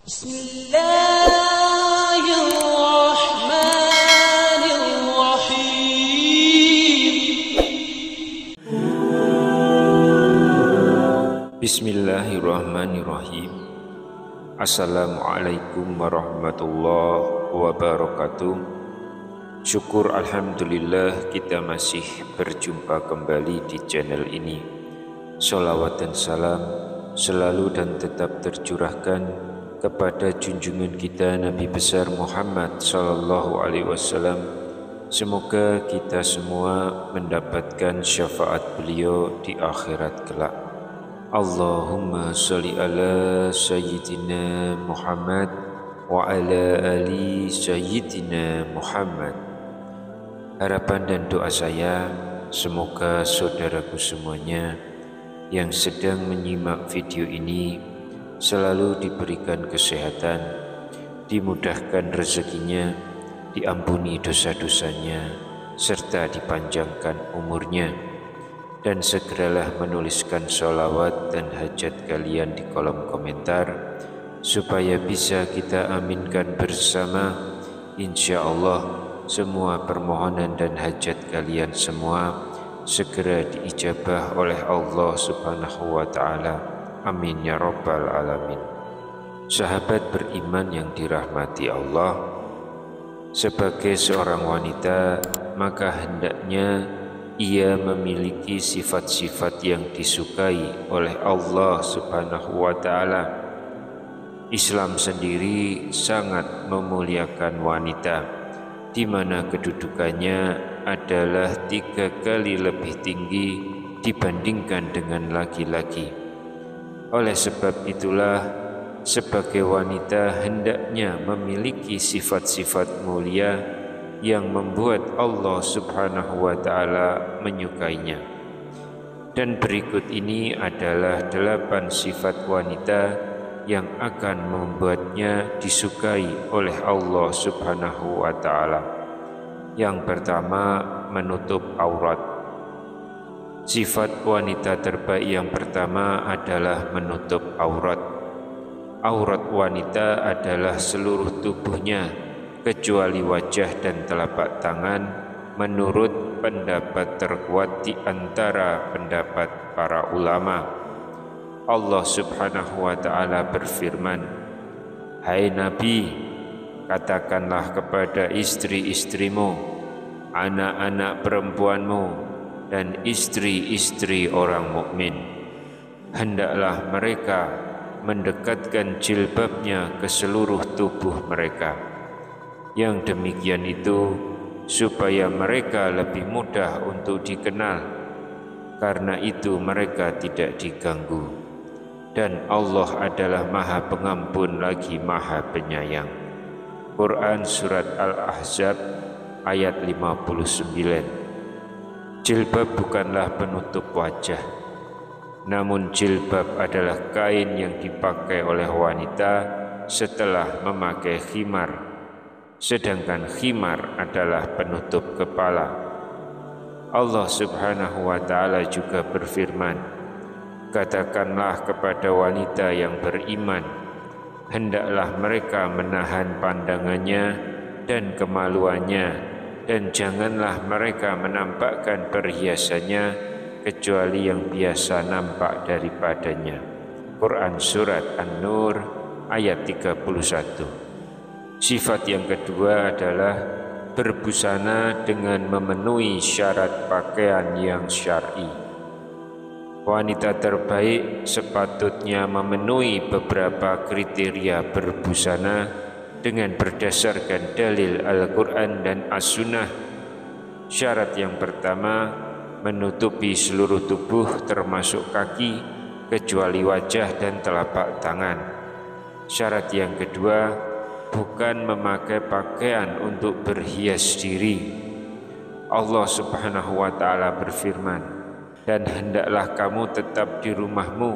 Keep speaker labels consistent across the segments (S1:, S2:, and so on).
S1: Bismillahirrahmanirrahim. Bismillahirrahmanirrahim. Assalamualaikum warahmatullahi wabarakatuh. Syukur alhamdulillah kita masih berjumpa kembali di channel ini. Sholawat dan salam selalu dan tetap tercurahkan kepada junjungan kita Nabi besar Muhammad sallallahu alaihi wasallam. Semoga kita semua mendapatkan syafaat beliau di akhirat kelak. Allahumma sholli ala sayyidina Muhammad wa ala ali sayyidina Muhammad. Harapan dan doa saya, semoga saudaraku semuanya yang sedang menyimak video ini selalu diberikan kesehatan, dimudahkan rezekinya, diampuni dosa-dosanya, serta dipanjangkan umurnya. Dan segeralah menuliskan sholawat dan hajat kalian di kolom komentar, supaya bisa kita aminkan bersama. Insya Allah semua permohonan dan hajat kalian semua segera diijabah oleh Allah Subhanahu wa Ta'ala. Amin ya Rabbal Alamin. Sahabat beriman yang dirahmati Allah, sebagai seorang wanita maka hendaknya ia memiliki sifat-sifat yang disukai oleh Allah Subhanahu wa Ta'ala. Islam sendiri sangat memuliakan wanita, di mana kedudukannya adalah 3 kali lebih tinggi dibandingkan dengan laki-laki. Oleh sebab itulah, sebagai wanita hendaknya memiliki sifat-sifat mulia yang membuat Allah Subhanahu wa Ta'ala menyukainya. Dan berikut ini adalah 8 sifat wanita yang akan membuatnya disukai oleh Allah Subhanahu wa Ta'ala. Yang pertama, menutup aurat. Sifat wanita terbaik yang pertama adalah menutup aurat. Aurat wanita adalah seluruh tubuhnya kecuali wajah dan telapak tangan, menurut pendapat terkuat di antara pendapat para ulama. Allah Subhanahu wa Ta'ala berfirman, "Hai Nabi, katakanlah kepada istri-istrimu, anak-anak perempuanmu, dan istri-istri orang mukmin, hendaklah mereka mendekatkan jilbabnya ke seluruh tubuh mereka. Yang demikian itu supaya mereka lebih mudah untuk dikenal, karena itu mereka tidak diganggu. Dan Allah adalah Maha Pengampun lagi Maha Penyayang." Quran Surat Al-Ahzab ayat 59. Jilbab bukanlah penutup wajah, namun jilbab adalah kain yang dipakai oleh wanita setelah memakai khimar, sedangkan khimar adalah penutup kepala. Allah Subhanahu wa Ta'ala juga berfirman, "Katakanlah kepada wanita yang beriman, hendaklah mereka menahan pandangannya dan kemaluannya, dan janganlah mereka menampakkan perhiasannya kecuali yang biasa nampak daripadanya." Quran Surat An-Nur ayat 31. Sifat yang kedua adalah berbusana dengan memenuhi syarat pakaian yang syar'i. Wanita terbaik sepatutnya memenuhi beberapa kriteria berbusana dengan berdasarkan dalil Al-Quran dan As-Sunnah. Syarat yang pertama, menutupi seluruh tubuh termasuk kaki kecuali wajah dan telapak tangan. Syarat yang kedua, bukan memakai pakaian untuk berhias diri. Allah Subhanahu wa Ta'ala berfirman, "Dan hendaklah kamu tetap di rumahmu,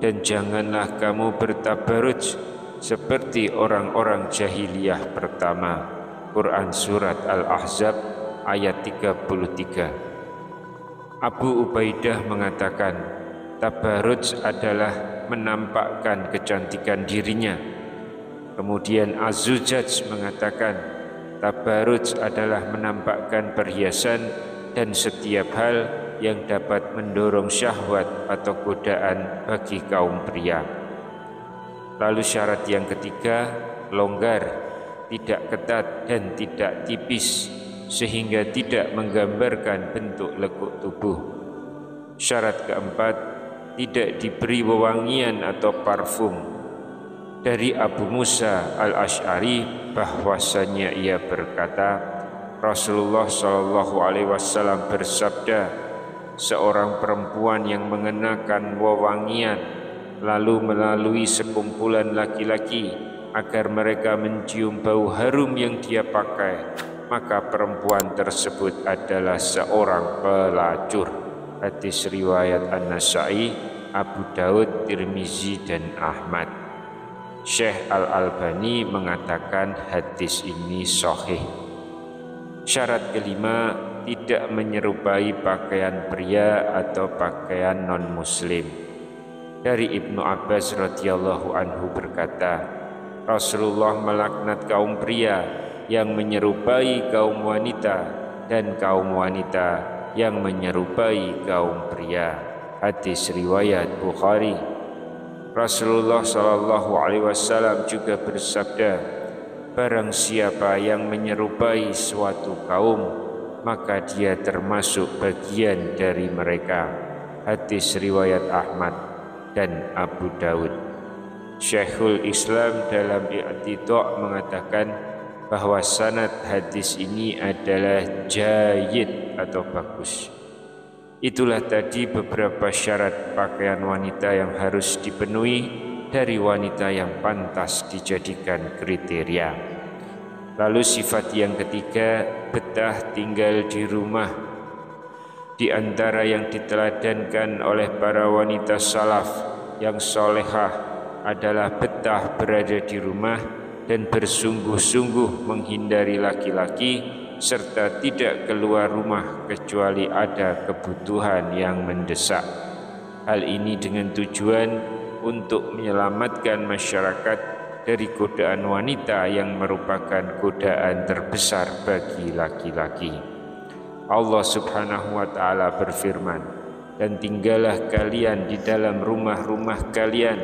S1: dan janganlah kamu bertabaruj seperti orang-orang jahiliyah pertama." Quran Surat Al-Ahzab ayat 33. Abu Ubaidah mengatakan, tabaruj adalah menampakkan kecantikan dirinya, Kemudian Az-Zujaj mengatakan, tabarruj adalah menampakkan perhiasan dan setiap hal yang dapat mendorong syahwat atau godaan bagi kaum pria. Lalu syarat yang ketiga, longgar, tidak ketat dan tidak tipis, sehingga tidak menggambarkan bentuk lekuk tubuh. Syarat keempat, tidak diberi wewangian atau parfum. Dari Abu Musa al-Ash'ari bahwasanya ia berkata, Rasulullah SAW bersabda, seorang perempuan yang mengenakan wewangian lalu melalui sekumpulan laki-laki agar mereka mencium bau harum yang dia pakai, maka perempuan tersebut adalah seorang pelacur. Hadis riwayat An-Nasa'i, Abu Daud, Tirmizi dan Ahmad. Syekh Al-Albani mengatakan hadis ini sahih. Syarat kelima, tidak menyerupai pakaian pria atau pakaian non-muslim. Dari Ibnu Abbas radhiyallahu anhu berkata, Rasulullah melaknat kaum pria yang menyerupai kaum wanita dan kaum wanita yang menyerupai kaum pria. Hadis riwayat Bukhari. Rasulullah SAW juga bersabda, barang siapa yang menyerupai suatu kaum, maka dia termasuk bagian dari mereka. Hadis riwayat Ahmad dan Abu Daud. Syekhul Islam dalam I'tidha' mengatakan bahwa sanad hadis ini adalah jayyid atau bagus. Itulah tadi beberapa syarat pakaian wanita yang harus dipenuhi dari wanita yang pantas dijadikan kriteria. Lalu sifat yang ketiga, betah tinggal di rumah. Di antara yang diteladankan oleh para wanita salaf yang solehah adalah betah berada di rumah dan bersungguh-sungguh menghindari laki-laki serta tidak keluar rumah kecuali ada kebutuhan yang mendesak. Hal ini dengan tujuan untuk menyelamatkan masyarakat dari godaan wanita yang merupakan godaan terbesar bagi laki-laki. Allah Subhanahu wa ta'ala berfirman, dan tinggallah kalian di dalam rumah-rumah kalian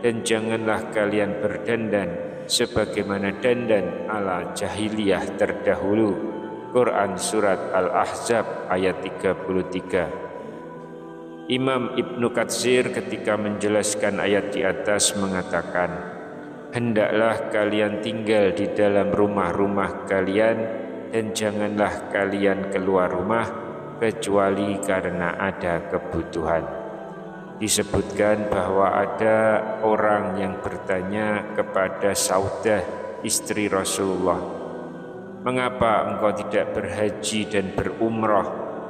S1: dan janganlah kalian berdandan sebagaimana dandan ala jahiliyah terdahulu. Quran Surat Al-Ahzab ayat 33. Imam Ibnu Katsir ketika menjelaskan ayat di atas mengatakan, hendaklah kalian tinggal di dalam rumah-rumah kalian dan janganlah kalian keluar rumah kecuali karena ada kebutuhan. Disebutkan bahwa ada orang yang bertanya kepada Saudah, istri Rasulullah, mengapa engkau tidak berhaji dan berumrah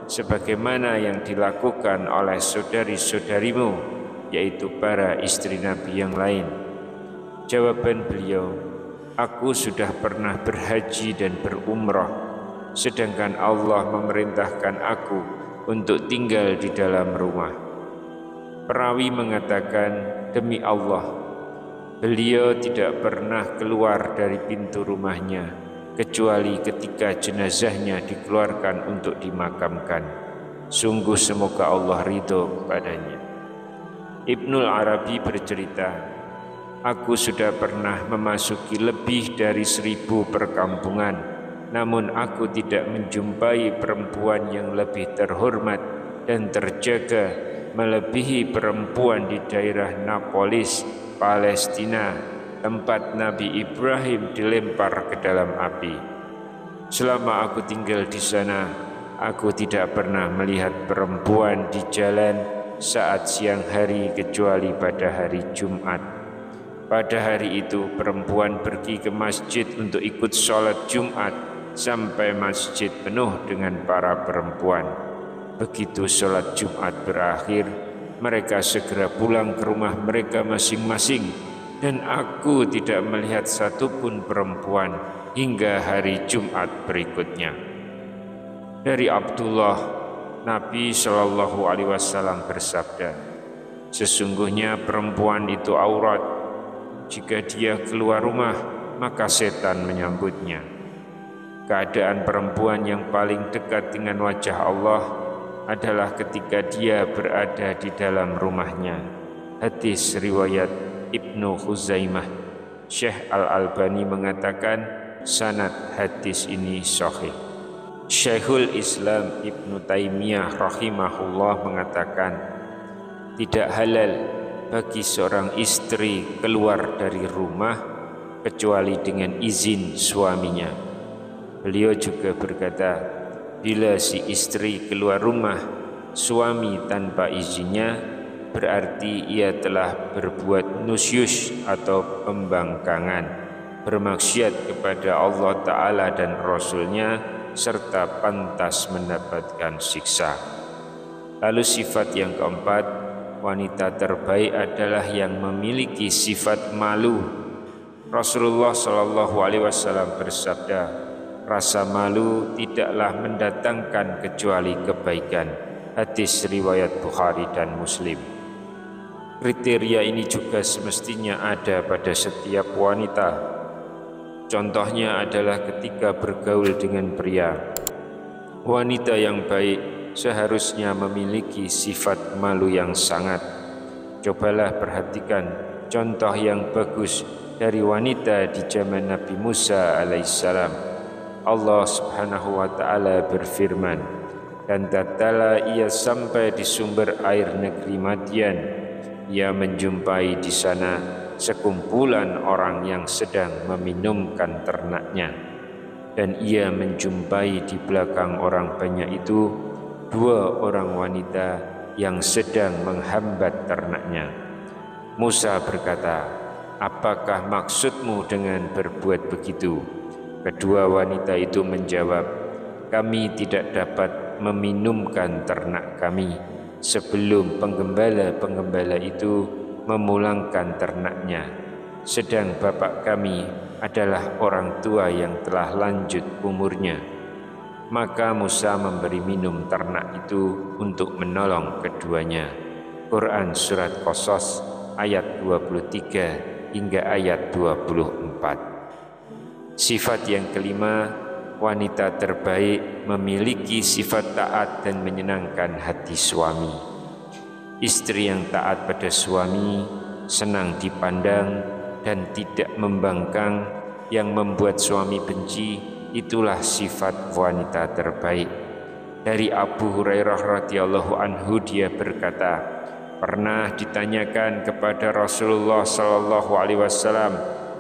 S1: sebagaimana yang dilakukan oleh saudari-saudarimu, yaitu para istri Nabi yang lain? Jawaban beliau, aku sudah pernah berhaji dan berumrah, sedangkan Allah memerintahkan aku untuk tinggal di dalam rumah. Perawi mengatakan, demi Allah, beliau tidak pernah keluar dari pintu rumahnya kecuali ketika jenazahnya dikeluarkan untuk dimakamkan. Sungguh semoga Allah ridho padanya. Ibnul Arabi bercerita, aku sudah pernah memasuki lebih dari 1000 perkampungan, namun aku tidak menjumpai perempuan yang lebih terhormat dan terjaga melebihi perempuan di daerah Napolis, Palestina, tempat Nabi Ibrahim dilempar ke dalam api. Selama aku tinggal di sana, aku tidak pernah melihat perempuan di jalan saat siang hari kecuali pada hari Jumat. Pada hari itu perempuan pergi ke masjid untuk ikut sholat Jumat sampai masjid penuh dengan para perempuan. Begitu sholat Jumat berakhir, mereka segera pulang ke rumah mereka masing-masing, dan aku tidak melihat satupun perempuan hingga hari Jumat berikutnya. Dari Abdullah, Nabi SAW bersabda, sesungguhnya perempuan itu aurat, jika dia keluar rumah, maka setan menyambutnya. Keadaan perempuan yang paling dekat dengan wajah Allah adalah ketika dia berada di dalam rumahnya. Hadis riwayat Ibnu Khuzaimah. Syekh Al-Albani mengatakan sanad hadis ini sahih. Syekhul Islam Ibnu Taimiyah rahimahullah mengatakan, tidak halal bagi seorang istri keluar dari rumah kecuali dengan izin suaminya. Beliau juga berkata, bila si istri keluar rumah suami tanpa izinnya, berarti ia telah berbuat nusyus atau pembangkangan, bermaksiat kepada Allah Ta'ala dan Rasulnya, serta pantas mendapatkan siksa. Lalu sifat yang keempat, wanita terbaik adalah yang memiliki sifat malu. Rasulullah SAW bersabda, rasa malu tidaklah mendatangkan kecuali kebaikan. Hadis riwayat Bukhari dan Muslim. Kriteria ini juga semestinya ada pada setiap wanita. Contohnya adalah ketika bergaul dengan pria. Wanita yang baik seharusnya memiliki sifat malu yang sangat. Cobalah perhatikan contoh yang bagus dari wanita di zaman Nabi Musa alaihissalam. Allah Subhanahu wa Ta'ala berfirman, dan tatkala ia sampai di sumber air negeri Madian, ia menjumpai di sana sekumpulan orang yang sedang meminumkan ternaknya, dan ia menjumpai di belakang orang banyak itu 2 orang wanita yang sedang menghambat ternaknya. Musa berkata, apakah maksudmu dengan berbuat begitu? Kedua wanita itu menjawab, kami tidak dapat meminumkan ternak kami sebelum penggembala-penggembala itu memulangkan ternaknya, sedang bapak kami adalah orang tua yang telah lanjut umurnya. Maka Musa memberi minum ternak itu untuk menolong keduanya. Quran Surat Qasas ayat 23 hingga ayat 24. Sifat yang kelima, wanita terbaik memiliki sifat taat dan menyenangkan hati suami. Istri yang taat pada suami, senang dipandang dan tidak membangkang, yang membuat suami benci, itulah sifat wanita terbaik. Dari Abu Hurairah radhiyallahu anhu, dia berkata, pernah ditanyakan kepada Rasulullah sallallahu alaihi wasallam,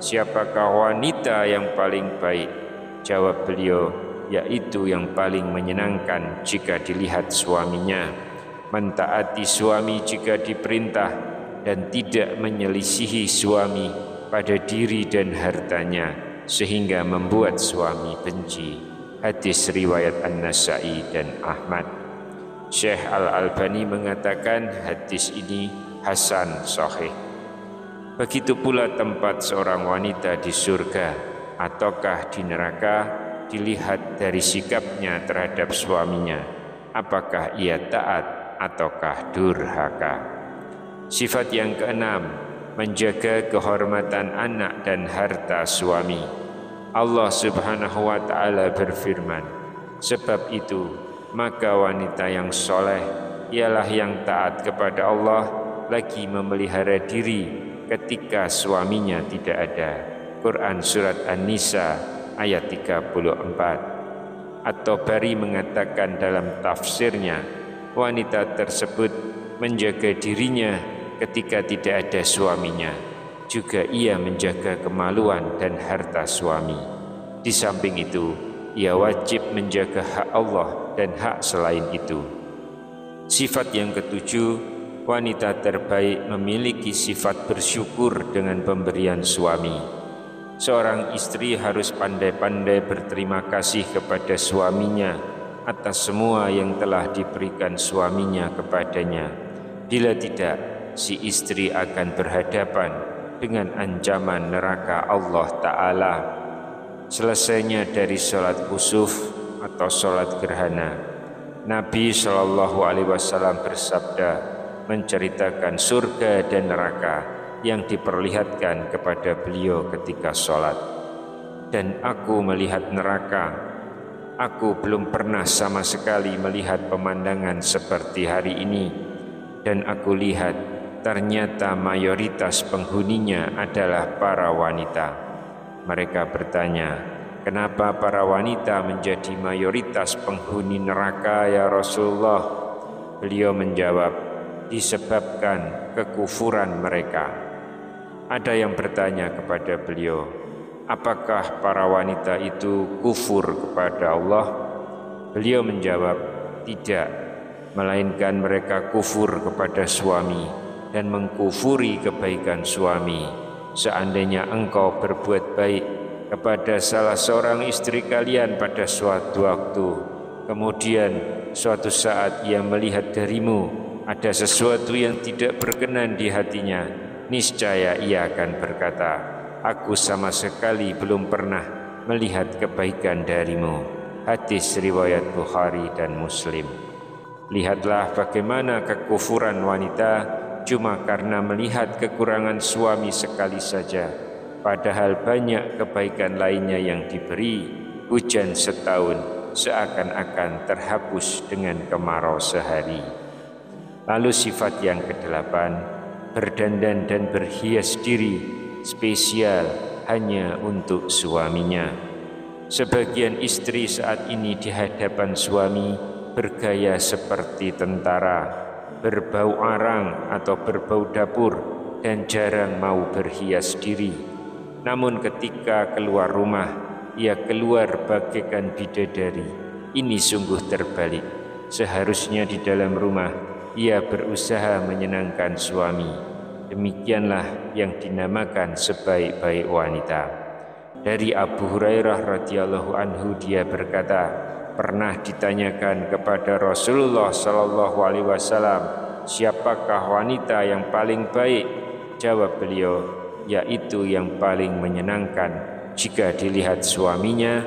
S1: siapakah wanita yang paling baik? Jawab beliau, yaitu yang paling menyenangkan jika dilihat suaminya, mentaati suami jika diperintah, dan tidak menyelisihi suami pada diri dan hartanya sehingga membuat suami benci. Hadis riwayat An-Nasai dan Ahmad. Syekh Al-Albani mengatakan hadis ini hasan sahih. Begitu pula tempat seorang wanita di surga ataukah di neraka dilihat dari sikapnya terhadap suaminya, apakah ia taat ataukah durhaka. Sifat yang keenam, menjaga kehormatan anak dan harta suami. Allah Subhanahu wa Ta'ala berfirman, sebab itu maka wanita yang soleh ialah yang taat kepada Allah, lagi memelihara diri ketika suaminya tidak ada. Quran Surat An-Nisa ayat 34. At-Tabari mengatakan dalam tafsirnya, wanita tersebut menjaga dirinya ketika tidak ada suaminya. Juga ia menjaga kemaluan dan harta suami. Di samping itu, ia wajib menjaga hak Allah dan hak selain itu. Sifat yang ketujuh, wanita terbaik memiliki sifat bersyukur dengan pemberian suami. Seorang istri harus pandai-pandai berterima kasih kepada suaminya atas semua yang telah diberikan suaminya kepadanya. Bila tidak, si istri akan berhadapan dengan ancaman neraka Allah Ta'ala. Selesainya dari sholat kusuf atau sholat gerhana, Nabi SAW bersabda menceritakan surga dan neraka yang diperlihatkan kepada beliau ketika sholat. Dan aku melihat neraka. Aku belum pernah sama sekali melihat pemandangan seperti hari ini. Dan aku lihat ternyata mayoritas penghuninya adalah para wanita. Mereka bertanya, kenapa para wanita menjadi mayoritas penghuni neraka ya Rasulullah? Beliau menjawab, disebabkan kekufuran mereka. Ada yang bertanya kepada beliau, apakah para wanita itu kufur kepada Allah? Beliau menjawab, tidak, melainkan mereka kufur kepada suami dan mengkufuri kebaikan suami. Seandainya engkau berbuat baik kepada salah seorang istri kalian pada suatu waktu, kemudian suatu saat ia melihat darimu ada sesuatu yang tidak berkenan di hatinya, niscaya ia akan berkata, aku sama sekali belum pernah melihat kebaikan darimu. Hadis riwayat Bukhari dan Muslim. Lihatlah bagaimana kekufuran wanita cuma karena melihat kekurangan suami sekali saja, padahal banyak kebaikan lainnya yang diberi. Hujan setahun seakan-akan terhapus dengan kemarau sehari. Lalu sifat yang kedelapan, berdandan dan berhias diri spesial hanya untuk suaminya. Sebagian istri saat ini di hadapan suami bergaya seperti tentara, berbau arang atau berbau dapur, dan jarang mau berhias diri. Namun ketika keluar rumah, ia keluar bagaikan bidadari. Ini sungguh terbalik. Seharusnya di dalam rumah ia berusaha menyenangkan suami. Demikianlah yang dinamakan sebaik-baik wanita. Dari Abu Hurairah radhiyallahu anhu, dia berkata, pernah ditanyakan kepada Rasulullah sallallahu alaihi wasallam, siapakah wanita yang paling baik? Jawab beliau, yaitu yang paling menyenangkan jika dilihat suaminya,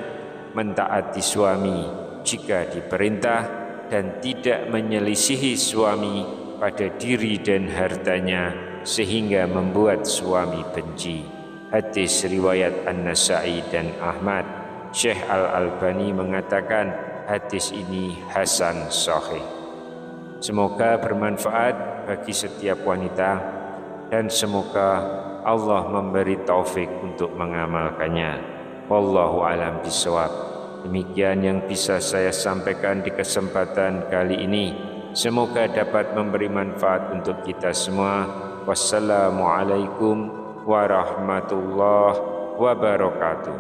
S1: mentaati suami jika diperintah, dan tidak menyelisihi suami pada diri dan hartanya sehingga membuat suami benci. Hadis riwayat An-Nasa'i dan Ahmad. Syekh Al-Albani mengatakan hadis ini hasan sahih. Semoga bermanfaat bagi setiap wanita dan semoga Allah memberi taufik untuk mengamalkannya. Wallahu a'lam bishawab. Demikian yang bisa saya sampaikan di kesempatan kali ini. Semoga dapat memberi manfaat untuk kita semua. Wassalamualaikum warahmatullahi wabarakatuh.